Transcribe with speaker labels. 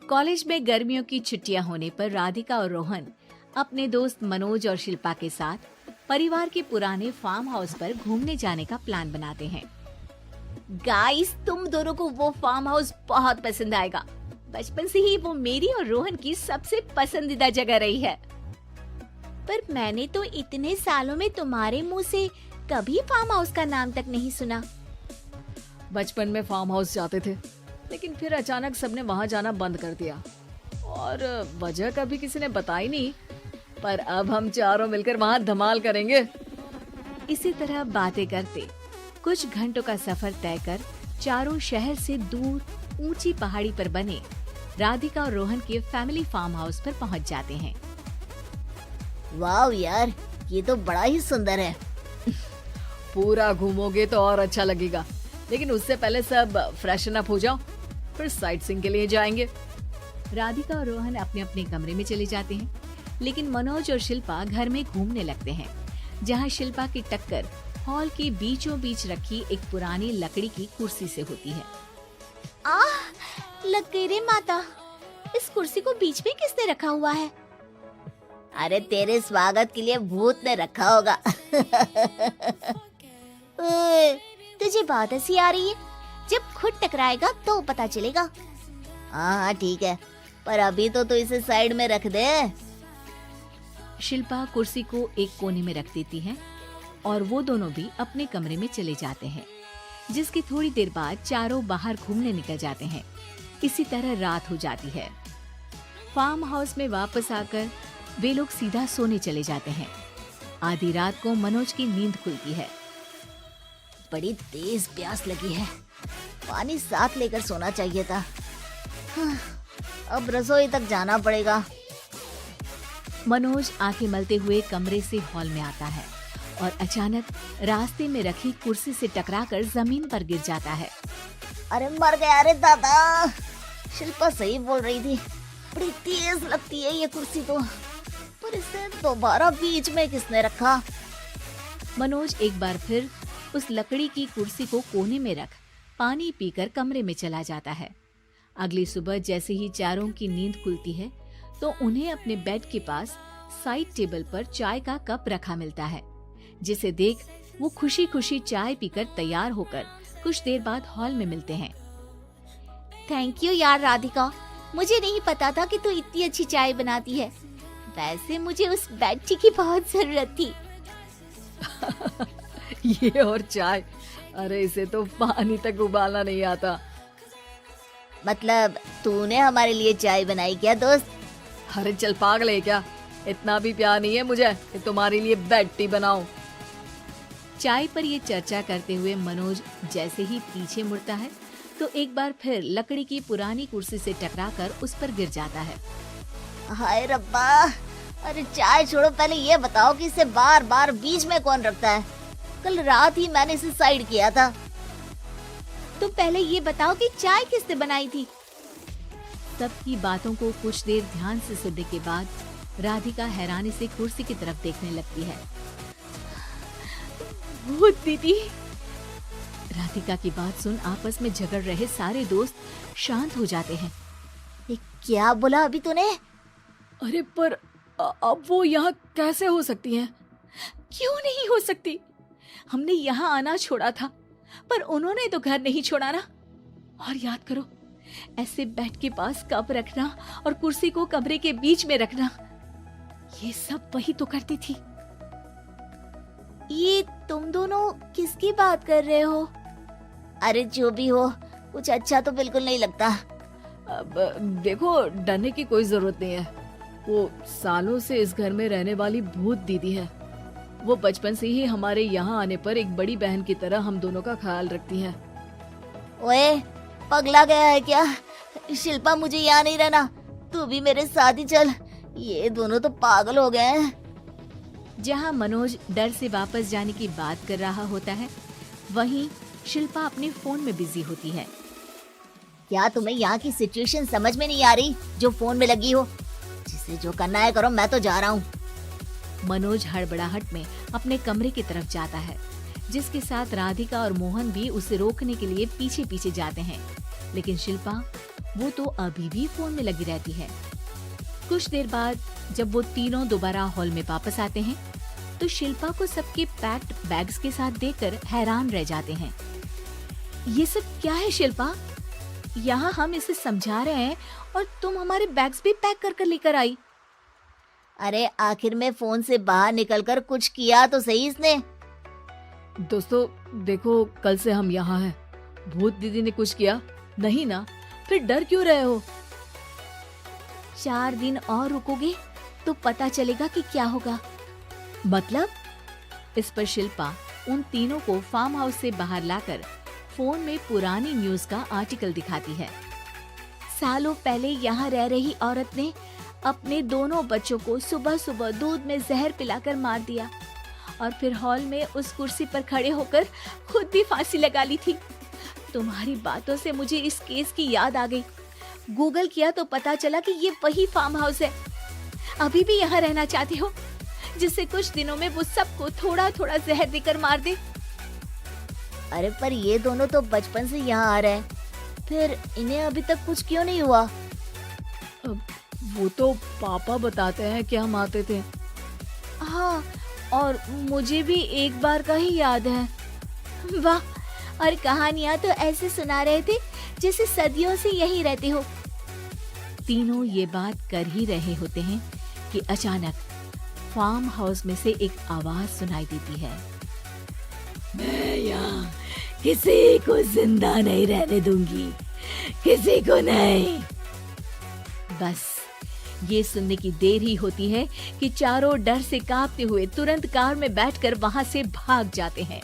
Speaker 1: College में गर्मियों की छुट्टियां होने पर राधिका और रोहन अपने दोस्त मनोज और शिल्पा के साथ परिवार के पुराने फार्म हाउस पर घूमने जाने का प्लान बनाते हैं। गाइस, तुम दोनों को वो फार्म हाउस बहुत पसंद आएगा। बचपन से ही वो मेरी और रोहन की सबसे पसंदीदा जगह रही है। पर मैंने तो इतने सालों में तुम्हारे मुंह से कभी फार्म हाउस का नाम तक नहीं सुना।
Speaker 2: बचपन में फार्म हाउस जाते थे, लेकिन फिर अचानक सबने वहां जाना बंद कर दिया और वजह कभी किसी ने बताई नहीं। पर अब हम चारों मिलकर वहां धमाल करेंगे।
Speaker 1: इसी तरह बातें करते कुछ घंटों का सफर तय कर चारों शहर से दूर ऊंची पहाड़ी पर बने राधिका और रोहन के फैमिली फार्म हाउस पर पहुंच जाते हैं।
Speaker 3: वाह यार, ये तो बड़ा ही सुंदर है।
Speaker 2: पूरा घूमोगे तो और अच्छा लगेगा, लेकिन उससे पहले सब फ्रेशन अप हो जाओ, फिर साइट सीइंग के लिए जाएंगे।
Speaker 1: राधिका और रोहन अपने अपने कमरे में चले जाते हैं, लेकिन मनोज और शिल्पा घर में घूमने लगते हैं, जहां शिल्पा की टक्कर हॉल के बीचों बीच रखी एक पुरानी लकड़ी की कुर्सी से होती है।
Speaker 3: लग गई रे माता, इस कुर्सी को बीच में किसने रखा हुआ है? अरे तेरे स्वागत के लिए भूत ने रखा होगा। ओए, तुझे बात ऐसी आ रही है, जब खुद टकराएगा तो पता चलेगा। हाँ ठीक है, पर अभी तो तू इसे साइड में रख दे।
Speaker 1: शिल्पा कुर्सी को एक कोने में रख देती है और वो दोनों भी अपने कमरे में चले जाते हैं, जिसकी थोड़ी देर बाद चारों बाहर घूमने निकल जाते हैं। इसी तरह रात हो जाती है। फार्म हाउस में वापस आकर वे लोग सीधा सोने चले जाते हैं। आधी रात को मनोज की नींद खुलती है।
Speaker 3: बड़ी तेज प्यास लगी है, पानी साथ लेकर सोना चाहिए था। अब रसोई तक जाना पड़ेगा।
Speaker 1: मनोज आंखें मलते हुए कमरे से हॉल में आता है और अचानक रास्ते में रखी कुर्सी से टकराकर जमीन पर गिर जाता है।
Speaker 3: अरे मर गया रे दादा। शिल्पा सही बोल रही थी, बड़ी तेज लगती है ये कुर्सी तो, पर इसे दोबारा बीच में किसने रखा?
Speaker 1: मनोज एक बार फिर उस लकड़ी की कुर्सी को कोने में रख पानी पीकर कमरे में चला जाता है। अगली सुबह जैसे ही चारों की नींद खुलती है तो उन्हें अपने बेड के पास साइड टेबल पर चाय का कप रखा मिलता है, जिसे देख वो खुशी खुशी चाय पीकर तैयार होकर कुछ देर बाद हॉल में मिलते हैं।
Speaker 3: थैंक यू यार राधिका, मुझे नहीं पता था कि तू इतनी अच्छी चाय बनाती है। वैसे मुझे उस बेड टी की बहुत जरूरत थी।
Speaker 2: ये और चाय, अरे इसे तो पानी तक उबालना नहीं आता।
Speaker 3: मतलब तूने हमारे लिए चाय बनाई क्या दोस्त?
Speaker 2: अरे चल पागल है क्या, इतना भी प्यार नहीं है मुझे कि तुम्हारे लिए बेड टी बनाऊं।
Speaker 1: चाय पर ये चर्चा करते हुए मनोज जैसे ही पीछे मुड़ता है तो एक बार फिर लकड़ी की पुरानी कुर्सी से टकराकर उस पर गिर जाता है।
Speaker 3: हाय रब्बा, अरे चाय छोड़ो, पहले ये बताओ कि इसे बार बार बीच में कौन रखता है? कल रात ही मैंने इसे साइड किया था।
Speaker 1: तो पहले ये बताओ कि चाय किसने बनाई थी? सबकी बातों को कुछ देर ध्यान से सुनने के बाद राधिका हैरानी से कुर्सी की तरफ देखने लगती है। भूत दीदी। राधिका की बात सुन आपस में झगड़ रहे सारे दोस्त शांत हो जाते हैं।
Speaker 3: ये क्या बोला अभी तूने?
Speaker 2: अरे पर अब वो यहाँ कैसे हो सकती हैं?
Speaker 1: क्यों नहीं हो सकती? हमने यहाँ आना छोड़ा था, पर उन्होंने तो घर नहीं छोड़ा ना। और याद करो, ऐसे बेड के पास कप रखना और कुर्सी को कमरे के बीच में रखना, ये सब वही तो करती थी।
Speaker 3: ये तुम दोनों किसकी बात कर रहे हो? अरे जो भी हो, कुछ अच्छा तो बिल्कुल नहीं लगता।
Speaker 2: अब देखो, डरने की कोई जरूरत नहीं है। वो सालों से इस घर में रहने वाली भूत दीदी है। वो बचपन से ही हमारे यहाँ आने पर एक बड़ी बहन की तरह हम दोनों का ख्याल रखती हैं।
Speaker 3: ओए, पगला गया है क्या? शिल्पा, मुझे यहाँ नहीं रहना, तू भी मेरे साथ ही चल। ये दोनों तो पागल हो गए हैं।
Speaker 1: जहाँ मनोज डर से वापस जाने की बात कर रहा होता है, वहीं शिल्पा अपने फोन में बिजी होती है।
Speaker 3: क्या तुम्हें यहाँ की सिचुएशन समझ में नहीं आ रही जो फोन में लगी हो? जिसे जो करना है करो, मैं तो जा रहा हूँ।
Speaker 1: मनोज हड़बड़ाहट में अपने कमरे की तरफ जाता है, जिसके साथ राधिका और मोहन भी उसे रोकने के लिए पीछे पीछे जाते हैं, लेकिन शिल्पा वो तो अभी भी फोन में लगी रहती है। कुछ देर बाद जब वो तीनों दोबारा हॉल में वापस आते हैं तो शिल्पा को सबके पैक्ड बैग्स के साथ देखकर हैरान रह जाते हैं। ये सब क्या है शिल्पा? यहाँ हम इसे समझा रहे हैं और तुम हमारे बैग्स भी पैक कर कर लेकर आई।
Speaker 3: अरे आखिर में फोन से बाहर निकलकर कुछ किया तो सही इसने।
Speaker 2: दोस्तों देखो, कल से हम यहाँ हैं। भूत दीदी ने कुछ किया नहीं ना? फिर डर क्यों रहे हो?
Speaker 1: 4 दिन और रुकोगे तो पता चलेगा कि क्या होगा।
Speaker 2: मतलब?
Speaker 1: इस पर शिल्पा उन तीनों को फार्म हाउस से बाहर लाकर फोन में पुरानी न्यूज का आर्टिकल दिखाती है। सालों पहले यहाँ रह रही औरत ने अपने दोनों बच्चों को सुबह सुबह दूध में जहर पिलाकर मार दिया और फिर हॉल में उस कुर्सी पर खड़े होकर खुद भी फांसी लगा ली थी। तुम्हारी बातों से मुझे इस केस की याद आ गई। गूगल किया तो पता चला कि ये वही फार्म हाउस है। अभी भी यहाँ रहना चाहते हो जिससे कुछ दिनों में वो सबको थोड़ा थोड़ा जहर देकर मार दे?
Speaker 3: अरे पर ये दोनों तो बचपन से यहाँ आ रहे हैं, फिर इन्हें अभी तक कुछ क्यों नहीं हुआ?
Speaker 2: वो तो पापा बताते हैं कि हम आते थे।
Speaker 1: हाँ, और मुझे भी एक बार का ही याद है। वाह, और कहानियाँ तो ऐसे सुना रहे थे जैसे सदियों से यही रहते हो। तीनों ये बात कर ही रहे होते हैं कि अचानक फार्म हाउस में से एक आवाज सुनाई देती है।
Speaker 2: मैं यहाँ किसी को जिंदा नहीं रहने दूंगी, किसी को नहीं।
Speaker 1: बस ये सुनने की देर ही होती है कि चारों डर से कांपते हुए तुरंत कार में बैठकर वहां से भाग जाते हैं।